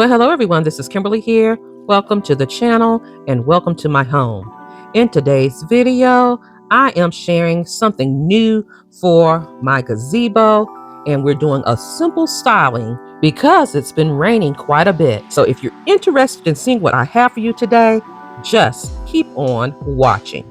Well, hello everyone, this is Kimberly here. Welcome to the channel and welcome to my home. In today's video, I am sharing something new for my gazebo, and we're doing a simple styling because it's been raining quite a bit. So if you're interested in seeing what I have for you today, just keep on watching.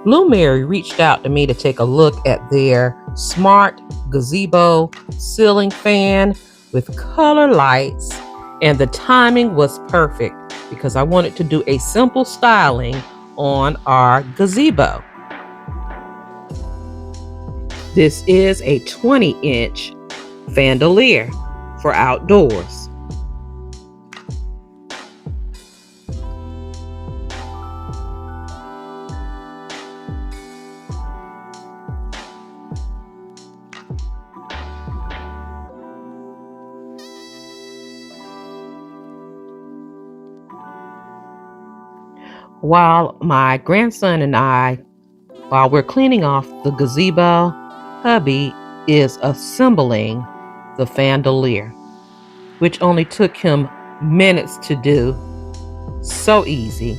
Lumary reached out to me to take a look at their smart gazebo ceiling fan with color lights, and the timing was perfect because I wanted to do a simple styling on our gazebo. This is a 20-inch chandelier for outdoors. While my grandson and while we're cleaning off the gazebo, hubby is assembling the chandelier, which only took him minutes to do. So easy.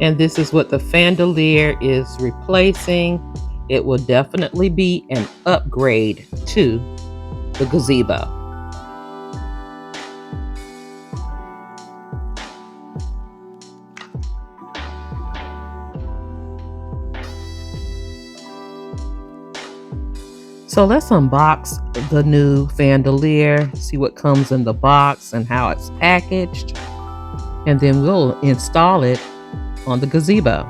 And this is what the chandelier is replacing. It will definitely be an upgrade to the gazebo. So let's unbox the new chandelier, see what comes in the box and how it's packaged, and then we'll install it on the gazebo.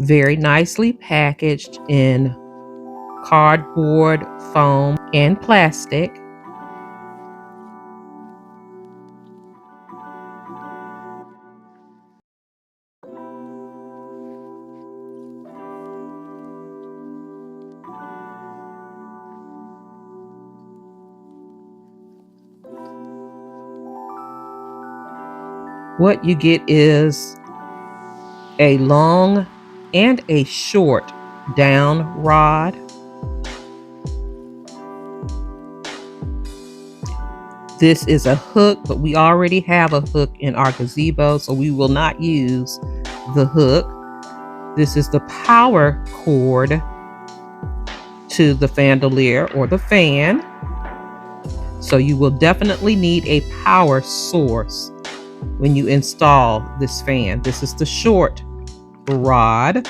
Very nicely packaged in cardboard, foam, and plastic. What you get is a long and a short down rod. This is a hook, but we already have a hook in our gazebo, so we will not use the hook. This is the power cord to the chandelier or the fan. So you will definitely need a power source when you install this fan. This is the short rod.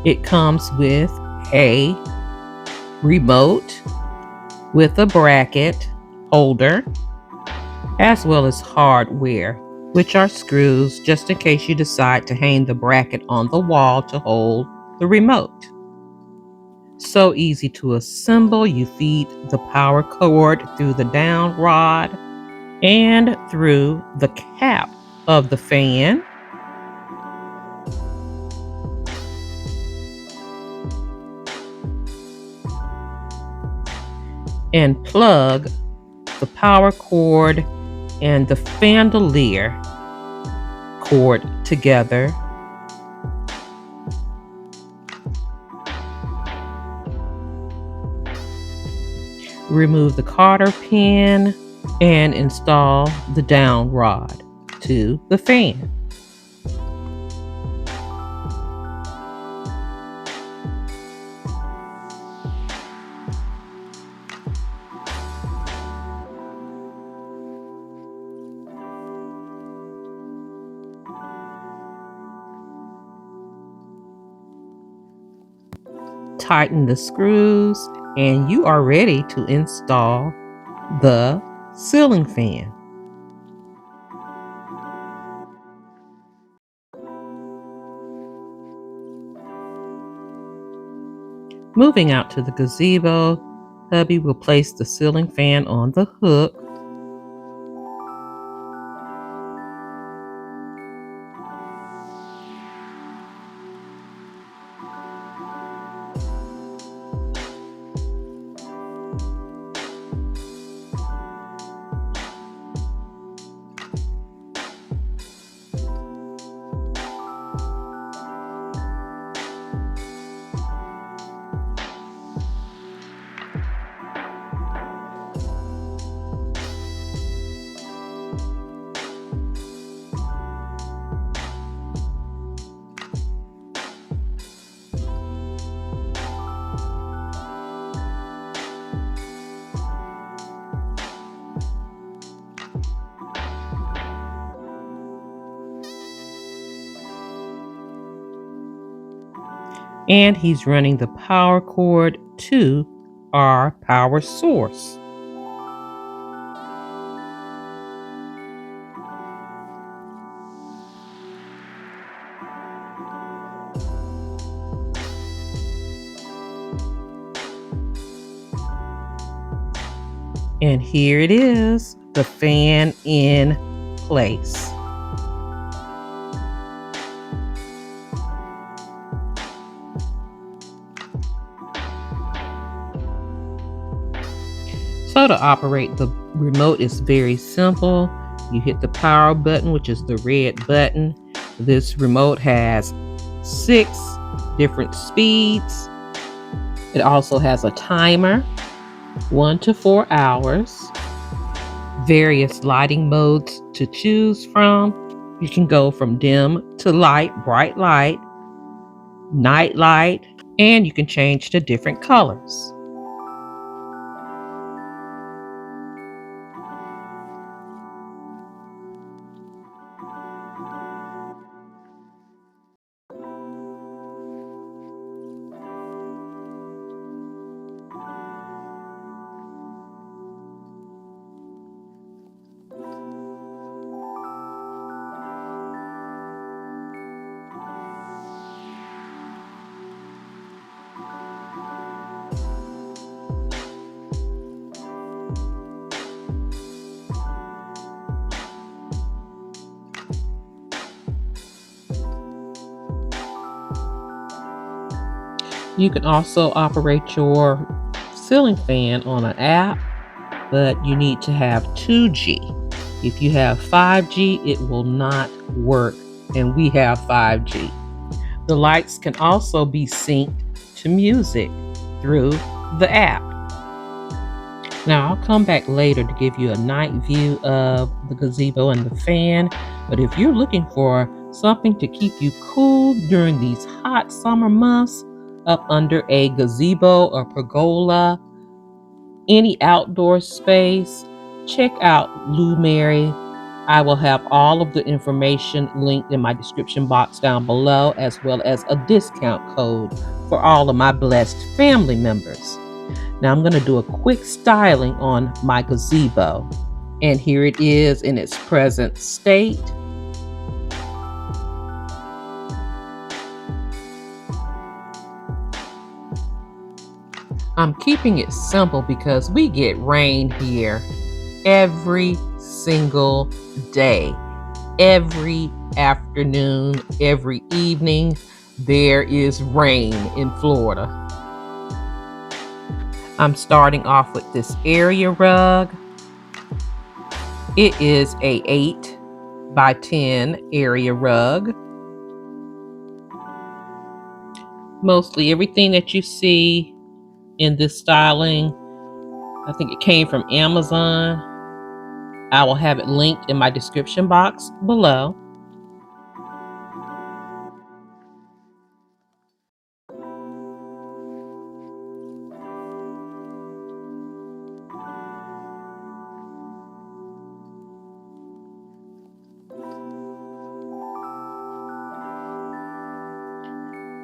It comes with a remote with a bracket holder, as well as hardware, which are screws just in case you decide to hang the bracket on the wall to hold the remote. So easy to assemble. You feed the power cord through the down rod and through the cap of the fan. And plug the power cord and the chandelier cord together. Remove the cotter pin and install the down rod to the fan. Tighten the screws, and you are ready to install the ceiling fan. Moving out to the gazebo, hubby will place the ceiling fan on the hook. And he's running the power cord to our power source. And here it is, the fan in place. So to operate the remote is very simple. You hit the power button, which is the red button. This remote has 6 different speeds. It also has a timer, 1 to 4 hours, various lighting modes to choose from. You can go from dim to light, bright light, night light, and you can change to different colors. You can also operate your ceiling fan on an app, but you need to have 2G. If you have 5G, it will not work, and we have 5G. The lights can also be synced to music through the app. Now, I'll come back later to give you a night view of the gazebo and the fan, but if you're looking for something to keep you cool during these hot summer months, up under a gazebo or pergola, any outdoor space, check out Lumary. I will have all of the information linked in my description box down below, as well as a discount code for all of my blessed family members. Now I'm going to do a quick styling on my gazebo, and here it is in its present state. I'm keeping it simple because we get rain here every single day. Every afternoon, every evening, there is rain in Florida. I'm starting off with this area rug. It is a 8 by 10 area rug. Mostly everything that you see in this styling, I think it came from Amazon. I will have it linked in my description box below.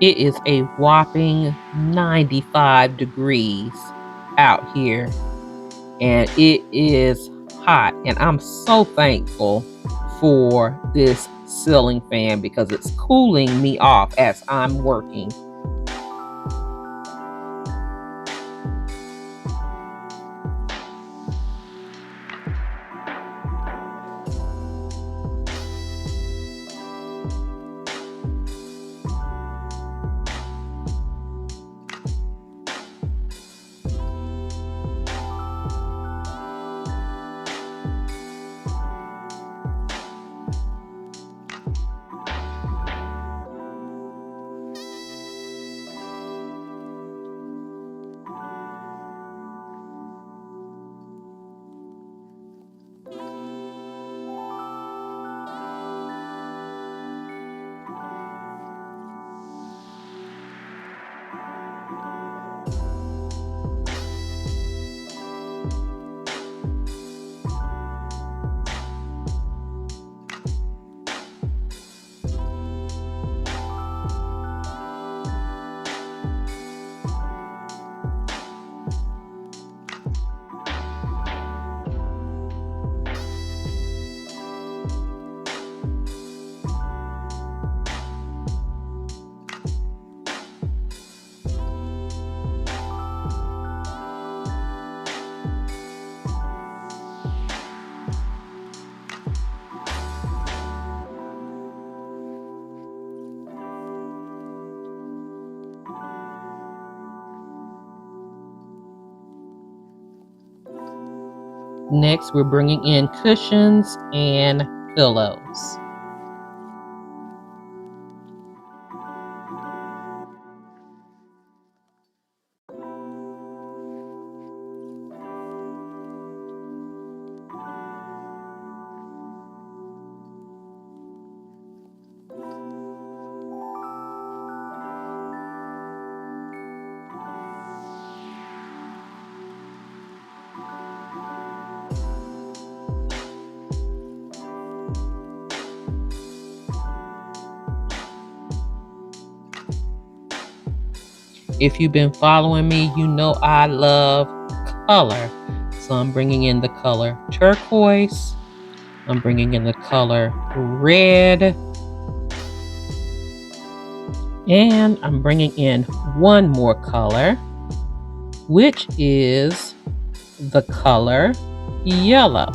It is a whopping 95 degrees out here, and it is hot, and I'm so thankful for this ceiling fan because it's cooling me off as I'm working. Next, we're bringing in cushions and pillows. If you've been following me, you know I love color. So I'm bringing in the color turquoise. I'm bringing in the color red. And I'm bringing in one more color, which is the color yellow.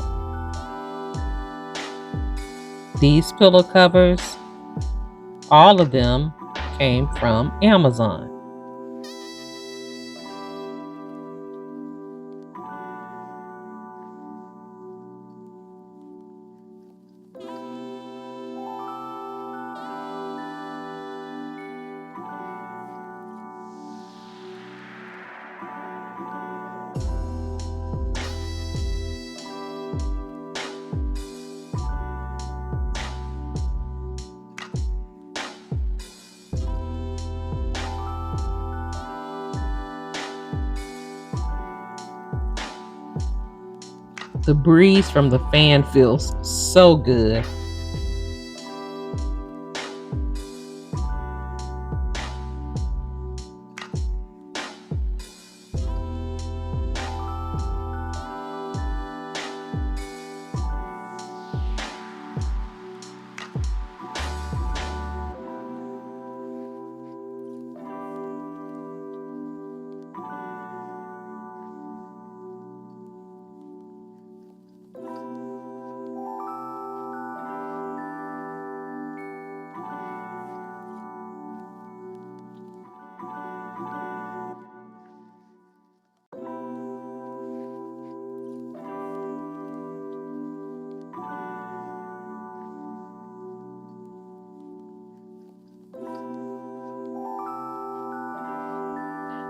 These pillow covers, all of them came from Amazon. The breeze from the fan feels so good.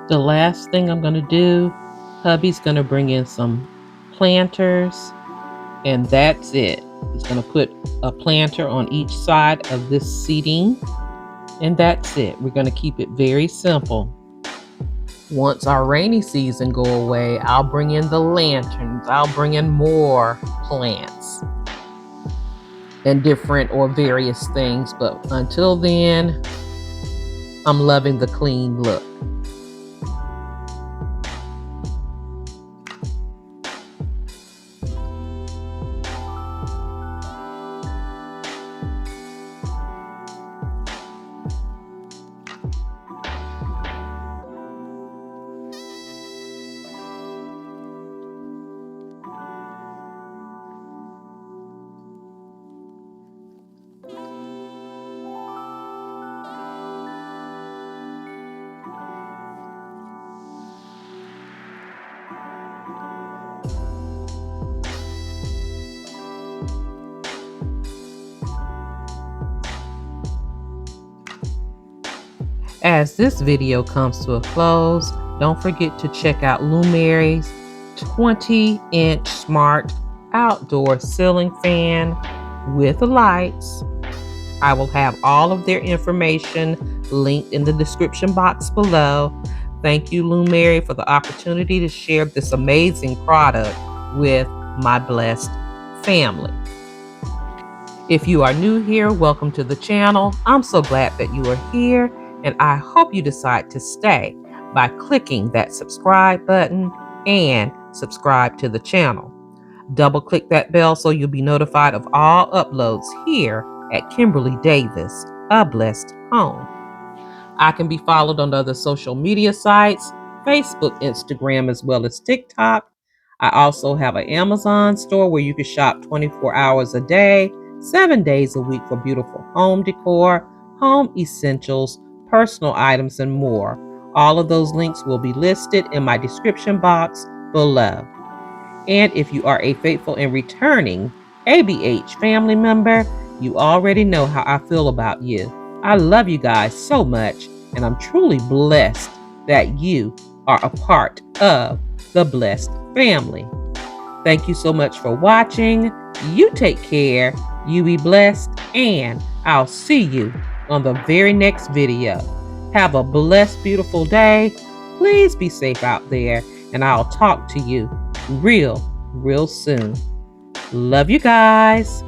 The last thing I'm going to do, hubby's going to bring in some planters, and that's it. He's going to put a planter on each side of this seating, and that's it. We're going to keep it very simple. Once our rainy season go away, I'll bring in the lanterns. I'll bring in more plants and different or various things. But until then, I'm loving the clean look. As this video comes to a close, don't forget to check out Lumary's 20-inch smart outdoor ceiling fan with lights. I will have all of their information linked in the description box below. Thank you, Lumary, for the opportunity to share this amazing product with my blessed family. If you are new here, welcome to the channel. I'm so glad that you are here, and I hope you decide to stay by clicking that subscribe button and subscribe to the channel. Double click that bell so you'll be notified of all uploads here at Kimberly Davis, A Blessed Home. I can be followed on other social media sites, Facebook, Instagram, as well as TikTok. I also have an Amazon store where you can shop 24 hours a day, 7 days a week for beautiful home decor, home essentials, personal items, and more. All of those links will be listed in my description box below. And if you are a faithful and returning ABH family member, you already know how I feel about you. I love you guys so much, and I'm truly blessed that you are a part of the blessed family. Thank you so much for watching. You take care, you be blessed, and I'll see you on the very next video. Have a blessed, beautiful day. Please be safe out there, and I'll talk to you real soon. Love you guys.